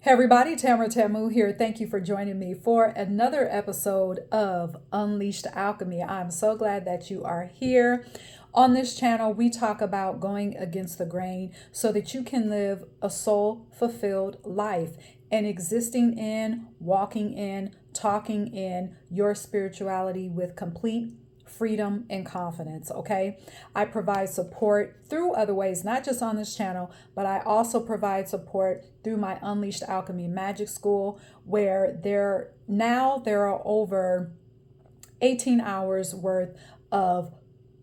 Hey everybody, Tamara Tamu here. Thank you for joining me for another episode of Unleashed Alchemy. I'm so glad that you are here. On this channel, we talk about going against the grain so that you can live a soul-fulfilled life and existing in, walking in, talking in your spirituality with complete freedom and confidence. Okay, I provide support through other ways, not just on this channel, but I also provide support through my Unleashed Alchemy Magic School, where there are over 18 hours worth of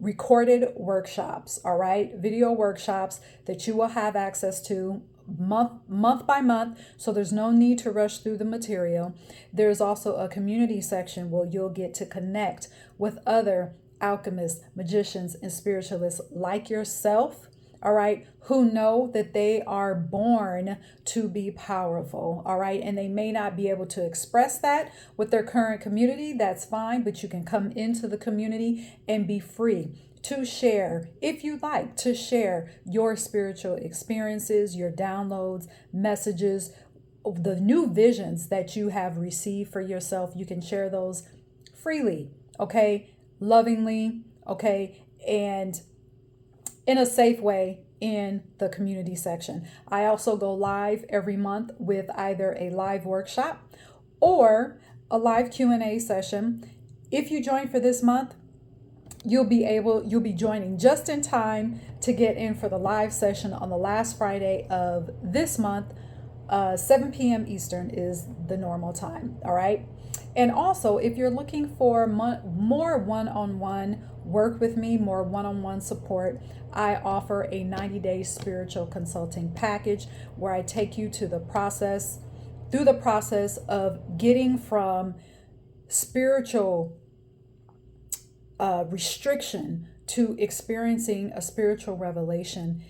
recorded workshops, all right, video workshops that you will have access to month by month, so there's no need to rush through the material. There's also a community section where you'll get to connect with other alchemists, magicians, and spiritualists like yourself, all right, who know that they are born to be powerful, all right, and they may not be able to express that with their current community. That's fine, but you can come into the community and be free to share, if you like, to share your spiritual experiences, your downloads, messages, the new visions that you have received for yourself. You can share those freely, okay, lovingly, okay, and in a safe way in the community section. I also go live every month with either a live workshop or a live Q&A session. If you join for this month, you'll be joining just in time to get in for the live session on the last Friday of this month. 7 p.m. Eastern is the normal time, all right? And also, if you're looking for more one-on-one work with me, more one-on-one support, I offer a 90-day spiritual consulting package where I take you through the process of getting from spiritual restriction to experiencing a spiritual revolution,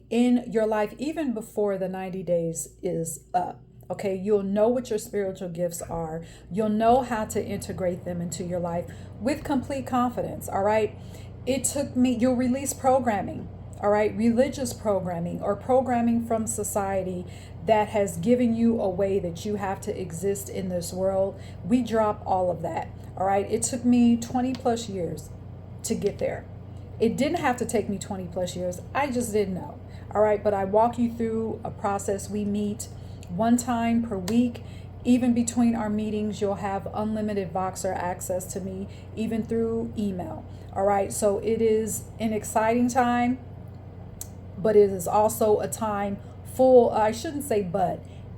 in your life, even before the 90 days is up. Okay, you'll know what your spiritual gifts are. You'll know how to integrate them into your life with complete confidence. All right. You'll release programming. All right. Religious programming or programming from society that has given you a way that you have to exist in this world. We drop all of that. All right. It took me 20 plus years to get there. It didn't have to take me 20 plus years. I just didn't know. All right. But I walk you through a process. We meet one time per week. Even between our meetings, you'll have unlimited Voxer access to me, even through email. All right. So it is an exciting time, but it is also a time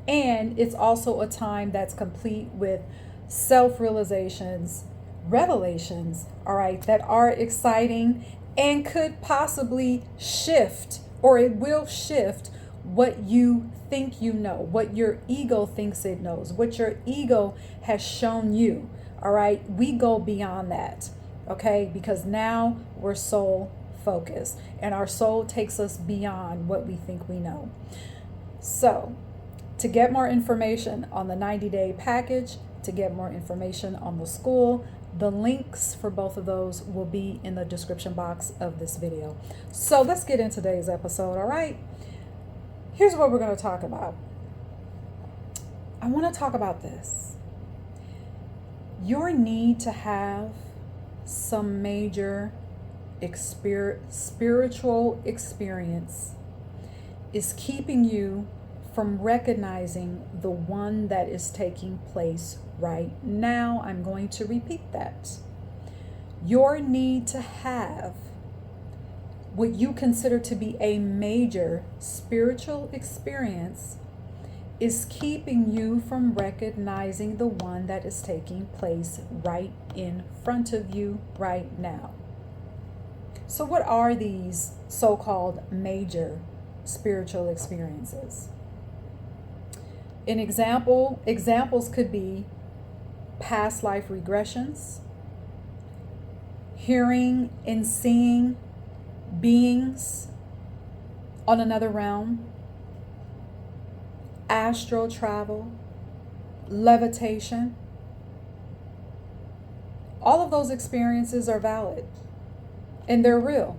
and it's also a time that's complete with self-realizations, revelations, all right, that are exciting and could possibly shift, or it will shift what you think you know, what your ego thinks it knows, what your ego has shown you. All right, we go beyond that, okay, because now we're soul focused and our soul takes us beyond what we think we know. So to get more information on the 90-day package, to get more information on the school, the links for both of those will be in the description box of this video. So let's get into today's episode. All right, here's what we're going to talk about. I want to talk about this. Your need to have some major spiritual experience is keeping you from recognizing the one that is taking place right now. I'm going to repeat that. Your need to have what you consider to be a major spiritual experience is keeping you from recognizing the one that is taking place right in front of you right now. So what are these so-called major spiritual experiences? Examples could be past life regressions, hearing and seeing beings on another realm, astral travel, levitation. All of those experiences are valid and they're real.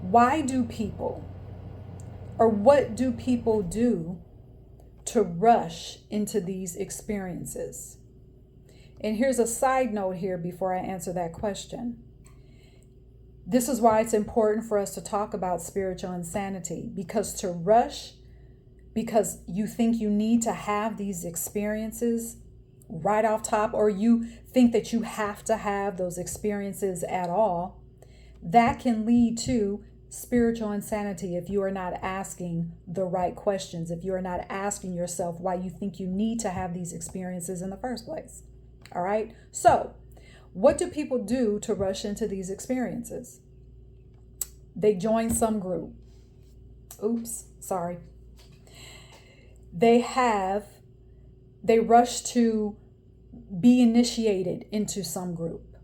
Why do people Or what do people do to rush into these experiences? And here's a side note here before I answer that question. This is why it's important for us to talk about spiritual insanity, because to rush because you think you need to have these experiences right off top, or you think that you have to have those experiences at all, that can lead to spiritual insanity if you are not asking the right questions, if you are not asking yourself why you think you need to have these experiences in the first place. All right. So what do people do to rush into these experiences? They join some group. Oops, sorry. They rush to be initiated into some group.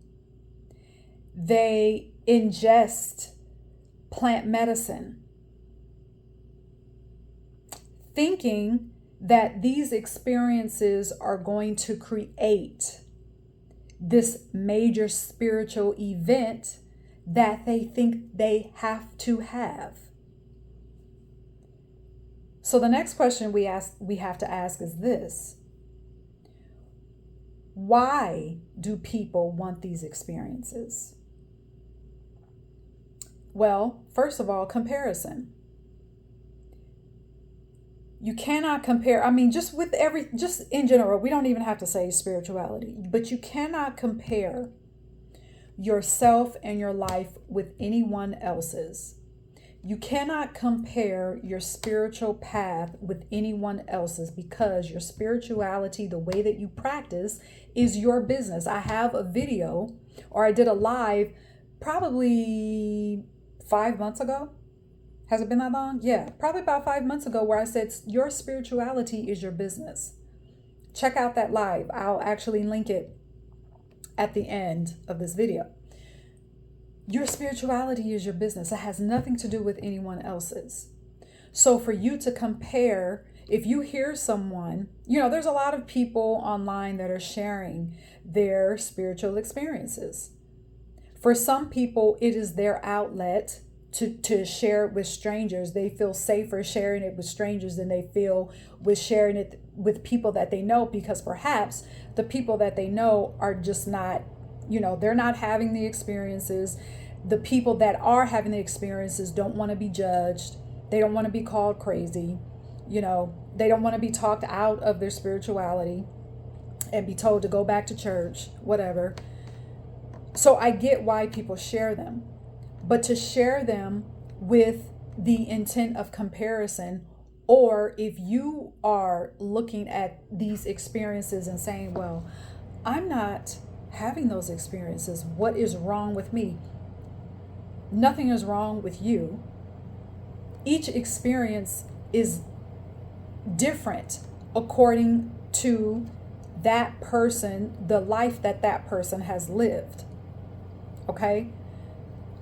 They ingest plant medicine, thinking that these experiences are going to create this major spiritual event that they think they have to have. So the next question we have to ask is this: why do people want these experiences? Well, first of all, comparison. You cannot compare, just in general, we don't even have to say spirituality, but you cannot compare yourself and your life with anyone else's. You cannot compare your spiritual path with anyone else's, because your spirituality, the way that you practice, is your business. I have a video, or I did a live probably 5 months ago. Has it been that long? Yeah, probably about 5 months ago, where I said your spirituality is your business. Check out that live. I'll actually link it at the end of this video. Your spirituality is your business. It has nothing to do with anyone else's. So for you to compare, if you hear someone, there's a lot of people online that are sharing their spiritual experiences. For some people, it is their outlet to share it with strangers. They feel safer sharing it with strangers than they feel with sharing it with people that they know, because perhaps the people that they know are just not, they're not having the experiences. The people that are having the experiences don't want to be judged. They don't want to be called crazy. They don't want to be talked out of their spirituality and be told to go back to church, whatever. So I get why people share them. But to share them with the intent of comparison, or if you are looking at these experiences and saying, well, I'm not having those experiences, what is wrong with me? Nothing is wrong with you. Each experience is different according to that person, the life that that person has lived. Okay?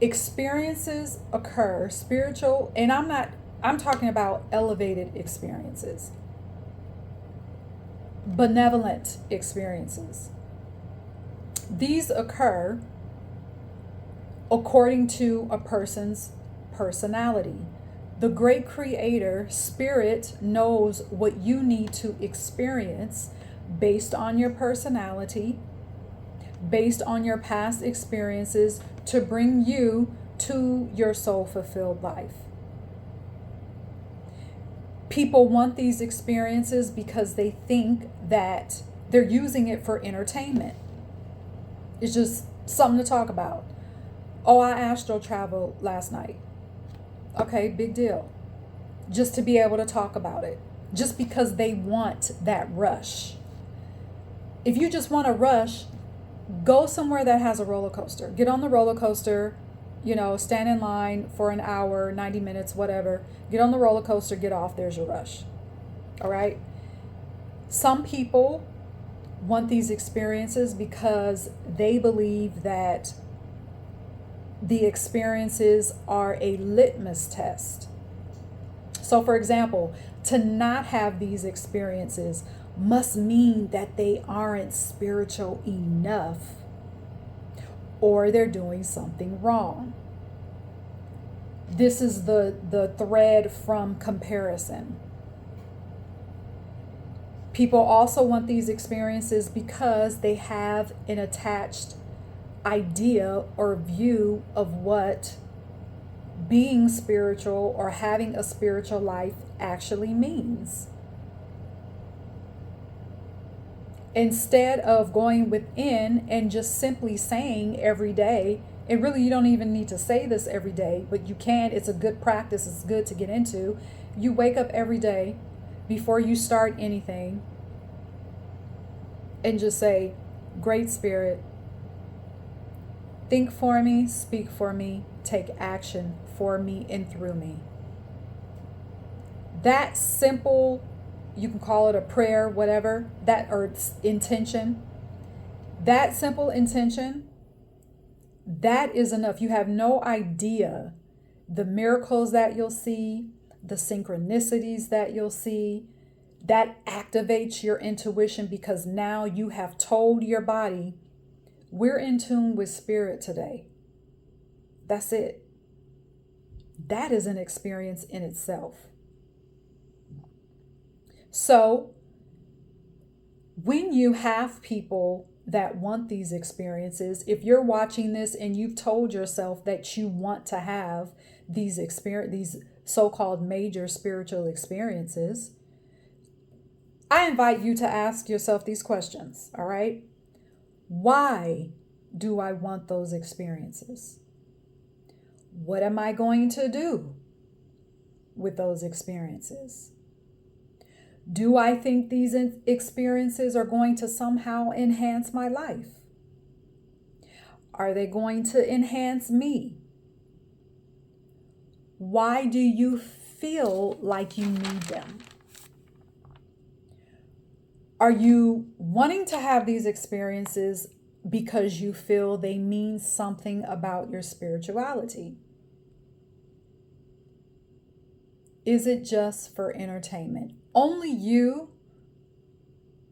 Experiences occur, spiritual, and I'm talking about elevated experiences, benevolent experiences. These occur according to a person's personality. The great creator, spirit, knows what you need to experience based on your personality, based on your past experiences, to bring you to your soul-fulfilled life. People want these experiences because they think that they're using it for entertainment. It's just something to talk about. Oh, I astral traveled last night. Okay, big deal. Just to be able to talk about it. Just because they want that rush. If you just want a rush, go somewhere that has a roller coaster. Get on the roller coaster, stand in line for an hour, 90 minutes, whatever. Get on the roller coaster, get off, there's your rush. All right? Some people want these experiences because they believe that the experiences are a litmus test. So, for example, to not have these experiences must mean that they aren't spiritual enough, or they're doing something wrong. This is the thread from comparison. People also want these experiences because they have an attached idea or view of what being spiritual or having a spiritual life actually means. Instead of going within and just simply saying every day, and really you don't even need to say this every day, but you can, it's a good practice, it's good to get into. You wake up every day before you start anything and just say, Great Spirit, think for me, speak for me, take action for me and through me. That simple, you can call it a prayer, whatever, that or intention, that simple intention, that is enough. You have no idea the miracles that you'll see, the synchronicities that you'll see. That activates your intuition because now you have told your body, we're in tune with spirit today. That's it. That is an experience in itself. So when you have people that want these experiences, if you're watching this and you've told yourself that you want to have these so-called major spiritual experiences, I invite you to ask yourself these questions, all right? Why do I want those experiences? What am I going to do with those experiences? Do I think these experiences are going to somehow enhance my life? Are they going to enhance me? Why do you feel like you need them? Are you wanting to have these experiences because you feel they mean something about your spirituality? Is it just for entertainment? Only you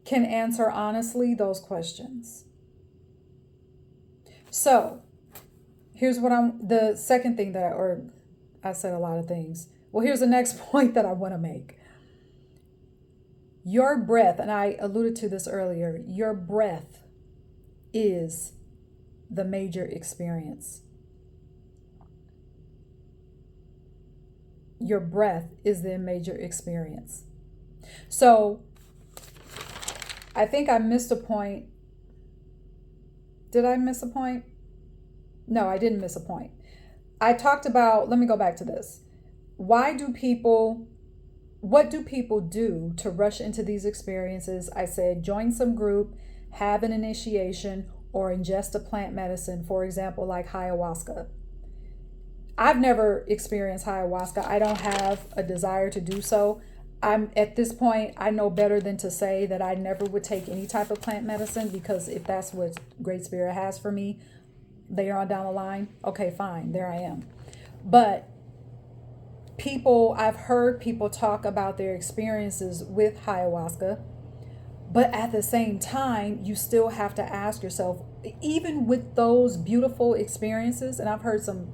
can answer honestly those questions. So, here's what the second thing I said a lot of things. Well, here's the next point that I want to make. Your breath, and I alluded to this earlier, your breath is the major experience. Your breath is the major experience. So, I think I missed a point. Did I miss a point? No, I didn't miss a point. I talked about, let me go back to this. What do people do to rush into these experiences? I said, join some group, have an initiation, or ingest a plant medicine, for example, like ayahuasca. I've never experienced ayahuasca. I don't have a desire to do so. I'm at this point, I know better than to say that I never would take any type of plant medicine, because if that's what Great Spirit has for me later on down the line, okay, fine, there I am. But I've heard people talk about their experiences with ayahuasca, but at the same time, you still have to ask yourself, even with those beautiful experiences, and I've heard some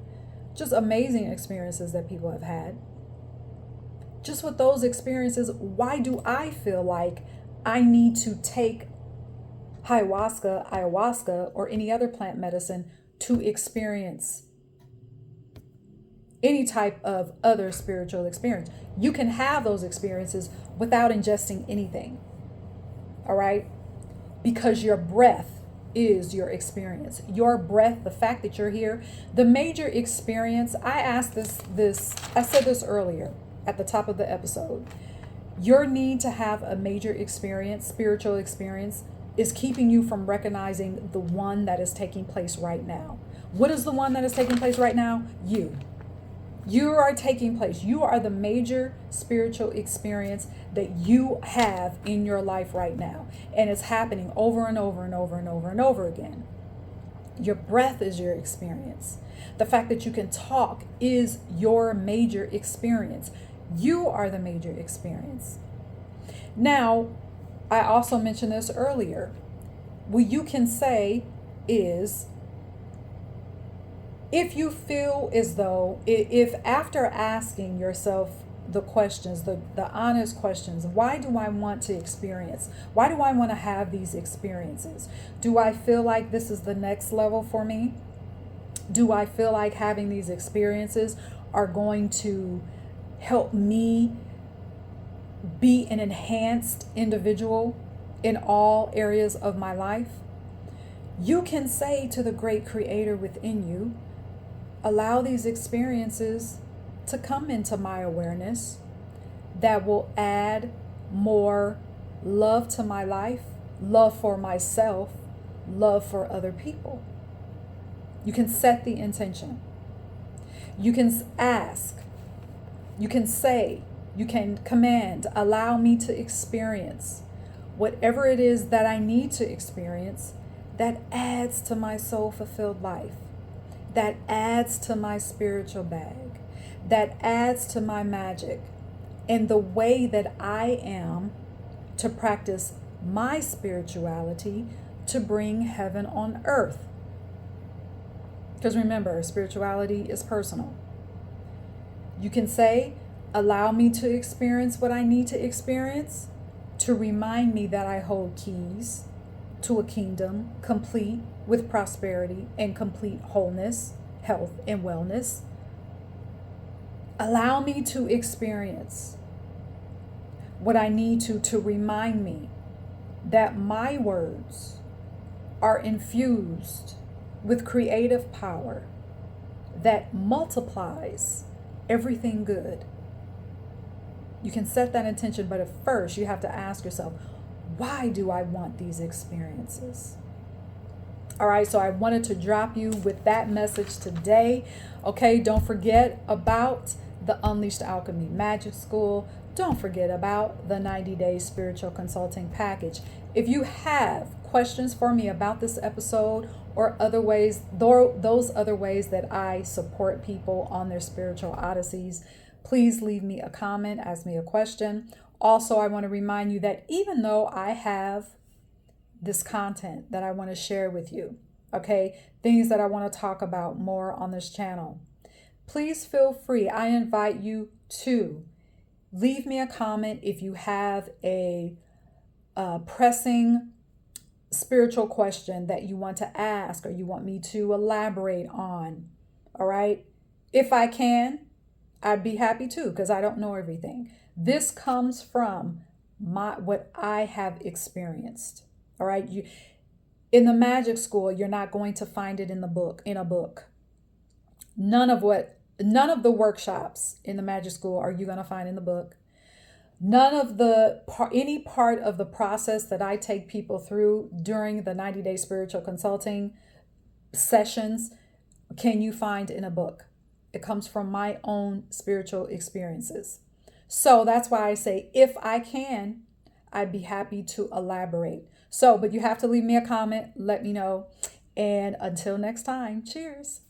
just amazing experiences that people have had, just with those experiences, why do I feel like I need to take ayahuasca, or any other plant medicine to experience any type of other spiritual experience? You can have those experiences without ingesting anything, all right? Because your breath is your experience. Your breath, the fact that you're here, the major experience, I said this earlier at the top of the episode. Your need to have a major experience, spiritual experience, is keeping you from recognizing the one that is taking place right now. What is the one that is taking place right now? You. You are taking place. You are the major spiritual experience that you have in your life right now. And it's happening over and over and over and over and over again. Your breath is your experience. The fact that you can talk is your major experience. You are the major experience. Now, I also mentioned this earlier. What you can say is, If you feel as though, if after asking yourself the questions, the honest questions, why do I want to experience? Why do I want to have these experiences? Do I feel like this is the next level for me? Do I feel like having these experiences are going to help me be an enhanced individual in all areas of my life? You can say to the great creator within you, allow these experiences to come into my awareness that will add more love to my life, love for myself, love for other people. You can set the intention. You can ask, you can say, you can command, allow me to experience whatever it is that I need to experience that adds to my soul fulfilled life, that adds to my spiritual bag, that adds to my magic, and the way that I am to practice my spirituality to bring heaven on earth. Because remember, spirituality is personal. You can say, allow me to experience what I need to experience to remind me that I hold keys to a kingdom complete with prosperity and complete wholeness, health, and wellness. Allow me to experience what I need to remind me that my words are infused with creative power that multiplies everything good. You can set that intention, but at first you have to ask yourself, why do I want these experiences? All right, so I wanted to drop you with that message today. Okay, don't forget about the Unleashed Alchemy Magic School. Don't forget about the 90-day spiritual consulting package. If you have questions for me about this episode or other ways, those other ways that I support people on their spiritual odysseys, please leave me a comment, ask me a question. Also, I want to remind you that even though I have this content that I want to share with you, okay, things that I want to talk about more on this channel, please feel free. I invite you to leave me a comment if you have a pressing spiritual question that you want to ask or you want me to elaborate on. All right. If I can, I'd be happy to, because I don't know everything. This comes from what I have experienced. All right. In the magic school, you're not going to find it in a book. None of the workshops in the magic school are you going to find in the book. None of any part of the process that I take people through during the 90-day spiritual consulting sessions can you find in a book. It comes from my own spiritual experiences. So that's why I say, if I can, I'd be happy to elaborate. So, but you have to leave me a comment, let me know. And until next time, cheers.